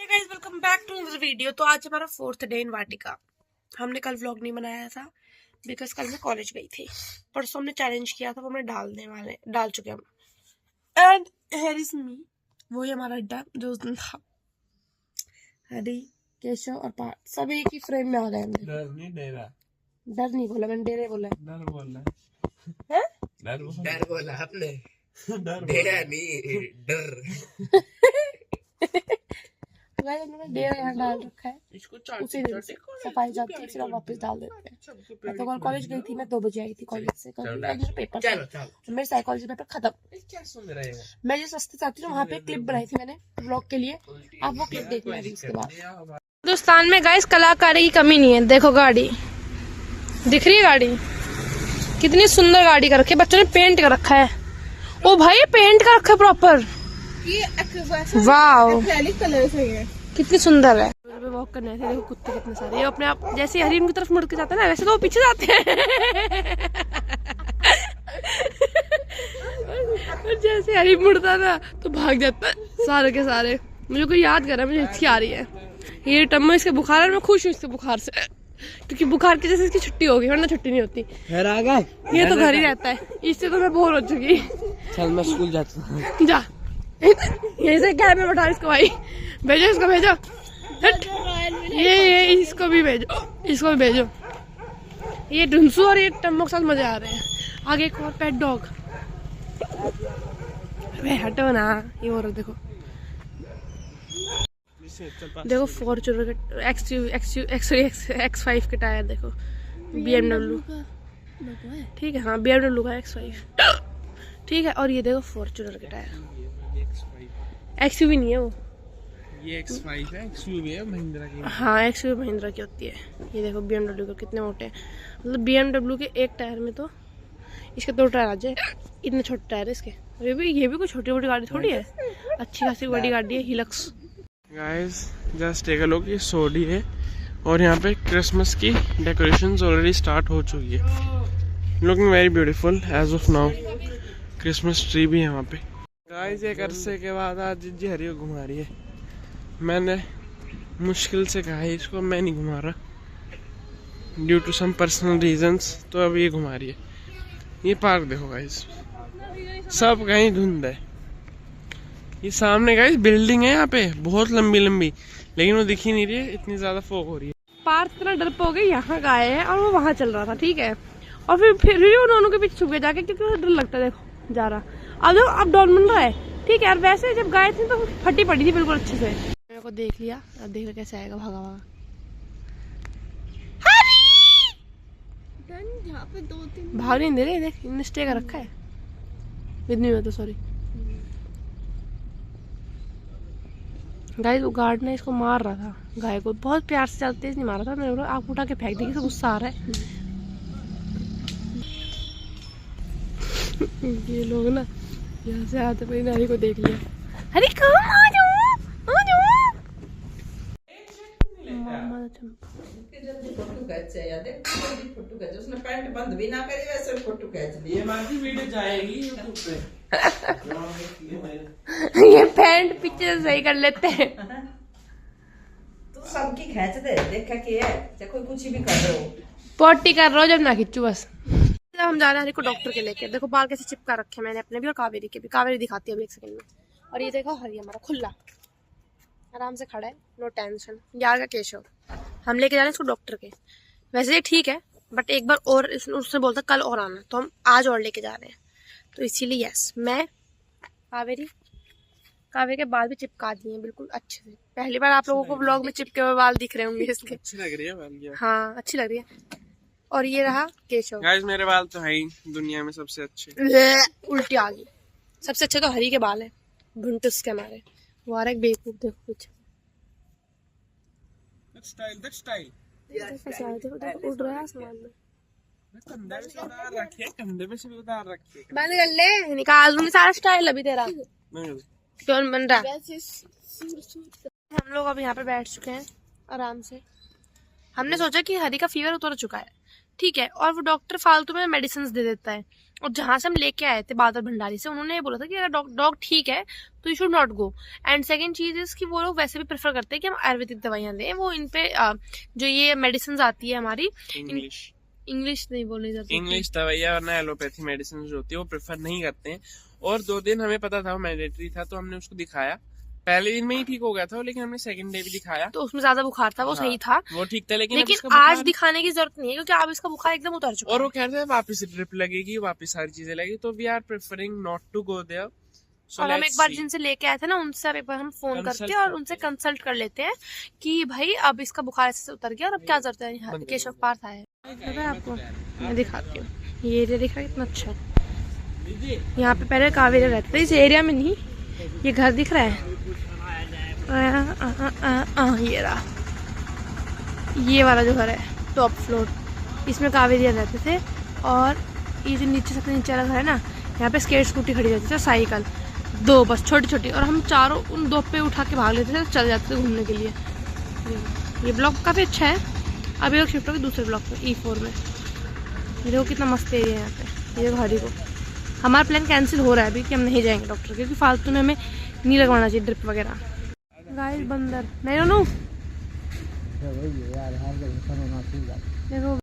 Hey guys, welcome back to another video. तो आज हमारा 4th डे इन वाटिका। हमने कल व्लॉग नहीं बनाया था बिकॉज कल मैं कॉलेज गई थी। परसों हमने चैलेंज किया था, वो हमने डाल चुके हम। एंड हियर इज मी, वही हमारा अड्डा जो उस दिन था। हरी, केशव और पार्थ सब एक ही फ्रेम में आ गए। डर नहीं बोला मैंने, डेरे बोला है। डर बोला आपने। डेरा नहीं, डर। हमने डेरा यहाँ डाल रखा है। उसी दिन से सफाई जाती है, फिर हम वापस डाल देते हैं। मैं तो कल कॉलेज गई थी, मैं 2 बजे आई थी कॉलेज से। कल मेरा पेपर था, मेरे साइकोलॉजी पेपर खत्म। मैं जिस रास्ते से आती हूँ वहाँ पे क्लिप बनाई थी मैंने व्लॉग के लिए। आप वो क्लिप देखना है उसके बाद। हिंदुस्तान में गाइस कलाकारी की कमी नहीं है। देखो गाड़ी दिख रही है, गाड़ी कितनी सुंदर गाड़ी कर रखी है। बच्चों ने पेंट कर रखा है। ओ भाई पेंट कर रखा है प्रॉपर। वाओ कलर से है, कितनी सुंदर है। वॉक करने से देखो कुत्ते कितने सारे। ये अपने आप जैसे हरिन की तरफ मुड़ के जाते हैं ना, वैसे तो वो पीछे जाते हैं। और जैसे हरिन मुड़ता है ना तो भाग जाता है सारे के सारे। मुझे कोई याद कर रहा है, मुझे हिचकी आ रही है। ये टम्मो इसके बुखार है, मैं खुश हूँ इसके बुखार से, क्योंकि बुखार की जैसे इसकी छुट्टी होगी, वरना छुट्टी नहीं होती। ये तो घर ही रहता है, इससे तो मैं बोर हो चुकी। चल मैं स्कूल जाता हूँ। जा यहीं से कैब में बैठा इसको। भाई भेजो इसको, भेजो। ये इसको भी भेजो, इसको भी भेजो। ये ढुंसू और ये टम्मो के साथ मजे आ रहे हैं। आगे एक और पेट डॉग। अबे हटो ना, ये और देखो देखो फॉर्च्यूनर के X5 के टायर देखो। BMW ठीक है, हाँ BMW का X5 ठीक है। और ये देखो फॉर्च्यूनर के टायर। XUV नहीं है वो, ये X5 है, XUV है महिंद्रा की। हाँ XUV महिंद्रा की होती है। ये देखो BMW के कितने मोटे हैं। मतलब BMW के एक टायर में तो इसके 2 टायर आ जाए। इतने छोटे टायर है इसके। ये भी कोई छोटी मोटी गाड़ी थोड़ी है, अच्छी खासी बड़ी गाड़ी है, Hilux. Guys just take a look, ये सोडी है और यहाँ पे क्रिसमस की डेकोरेशंस ऑलरेडी स्टार्ट हो चुकी है। Looking very beautiful as of now. Christmas tree भी है वहाँ पे। गाइस एक अरसे के बाद आज जिज्जी हरी को घुमा रही है। मैंने मुश्किल से कहा है इसको, मैं नहीं घुमा रहा due to some personal reasons, तो अब ये घुमा रही है। ये पार्क देखो गाइस, सब कहीं धुंध है। ये सामने गाइस बिल्डिंग है यहाँ पे बहुत लंबी लंबी, लेकिन वो दिख ही नहीं रही है, इतनी ज्यादा फॉग हो रही है। पार्थ इतना डर हो गए, यहाँ का आए हैं और वो वहाँ चल रहा था, ठीक है। और फिर भी वो दोनों के पीछे छुप गए जाके, क्योंकि उसे डर लगता है। देखो जा रहा, अब डॉन बन रहा है, ठीक है। और वैसे जब गाय थी तो फटी पड़ी थी बिल्कुल अच्छे से। मेरे को देख लिया, अब देख रहे कैसे आएगा भागा भागा। भाग नहीं दे रहे, देख इन्हें स्टे कर रखा है। इतनी में तो सॉरी गाइस, वो गार्ड ने इसको मार रहा था गाय को, बहुत प्यार से चलते नहीं मारा था। मैंने आग उठा के फेंक दी, किसी गुस्सा आ रहा है। ये लोग ना यहाँ से आते पर हरी को देख लिया। हरी कहाँ आ जाओ। उसने पैंट बंद भी ना करी, वैसे फोटो खींच ली। वीडियो जाएगी यूट्यूब पे। ये पैंट पीछे से सही कर लेते हैं। तू सबकी खींच दे, देखा कि है चाहे कोई कुछ भी कर रहे हो। पॉटी कर रहा हो जब ना खींचू बस। हम जा रहे हैं हरी को डॉक्टर के लेके। देखो बाल कैसे चिपका रखे मैंने अपने भी और कावेरी के भी। कावेरी दिखाती है अभी 1 सेकंड में। और ये देखो हरी हमारा खुला आराम से खड़ा है, नो टेंशन। यार का केशव हम लेके जा रहे हैं इसको डॉक्टर के। वैसे ये ठीक है, बट एक बार और उसने बोलता कल और आना, तो हम आज और लेके जा रहे हैं। तो इसीलिए यस, मैं कावेरी के बाल भी चिपका दिए बिल्कुल अच्छे से। पहली बार आप लोगों को व्लॉग में चिपके हुए बाल दिख रहे होंगे इसके। अच्छी लग रही है। हाँ अच्छी लग रही है। और ये रहा केशव। गाइस मेरे बाल तो है ही दुनिया में सबसे अच्छे। उल्टी आ गई। सबसे अच्छे तो हरी के बाल है, भुंटुस के हमारे। वो आ रहा है बेवकूफ, देखो कुछ स्टाइल देखो उड़ रहा है आसमान में। कंधे में से उतार रखिए, कंधे में से भी उतार रखिए। बंद कर ले, निकाल दूंगी सारा स्टाइल अभी तेरा। क्यों बन रहा? हम लोग अब यहाँ पे बैठ चुके हैं आराम से। हमने सोचा कि हरी का फीवर उतर चुका है, ठीक है, और वो डॉक्टर फालतू में मेडिसिन दे देता है। और जहाँ से हम लेके आए थे बादल भंडारी से, उन्होंने ये बोला था कि अगर डॉग ठीक है तो you should not go. And second चीज इज कि वो लोग वैसे भी प्रेफर करते हैं कि हम आयुर्वेदिक दवाइयाँ दें। वो इन पे जो ये मेडिसिन आती है हमारी, इंग्लिश नहीं बोलनी जाती, इंग्लिश दवाइयाँ वरना एलोपैथी मेडिसिन जो होती है वो प्रेफर नहीं करते हैं। और 2 दिन हमें पता था वो मैंडेटरी था, तो हमने उसको दिखाया। पहले दिन में ही ठीक हो गया था, लेकिन हमने सेकंड डे भी दिखाया तो उसमें ज्यादा बुखार था, वो सही था, वो ठीक था। लेकिन आज दिखाने की जरूरत नहीं है क्योंकि अब इसका बुखार एकदम उतर चुका है। और वो कहते हैं वापस ड्रिप लगेगी, वापस सारी चीजें लगेगी, तो we are preferring not to go there. और हम एक बार जिनसे लेके आए थे ना, उनसे अब एक बार हम फोन करते हैं और उनसे कंसल्ट कर लेते हैं कि भाई अब इसका बुखार ऐसे उतर गया और अब क्या जरूरत है यहाँ केशव पार्थ आया है। आपको मैं दिखाती हूँ, ये एरिया दिख रहा है कितना अच्छा है। यहाँ पे पहले कावेरी रहते थे, इस एरिया में नहीं। ये घर दिख रहा है, ये रहा, ये वाला जो घर है टॉप फ्लोर, इसमें कावेरिया रहते थे। और ये जो नीचे सबसे नीचे वाला घर है ना, यहाँ पे स्केट स्कूटी खड़ी रहती थी, साइकिल 2 बस छोटी छोटी, और हम चारों उन 2 पे उठा के भाग लेते थे, चल जाते थे घूमने के लिए। ये ब्लॉक काफ़ी अच्छा है। अभी लोग शिफ्ट हो गए दूसरे ब्लॉक पे E4 में। ये देखो कितना मस्त एरिया है यहाँ पे। ये घड़ी को हमारा प्लान कैंसिल हो रहा है अभी कि हम नहीं जाएंगे डॉक्टर, क्योंकि फालतू में हमें नहीं लगवाना चाहिए ड्रिप वगैरह। गाइस बंदर नहीं, देखो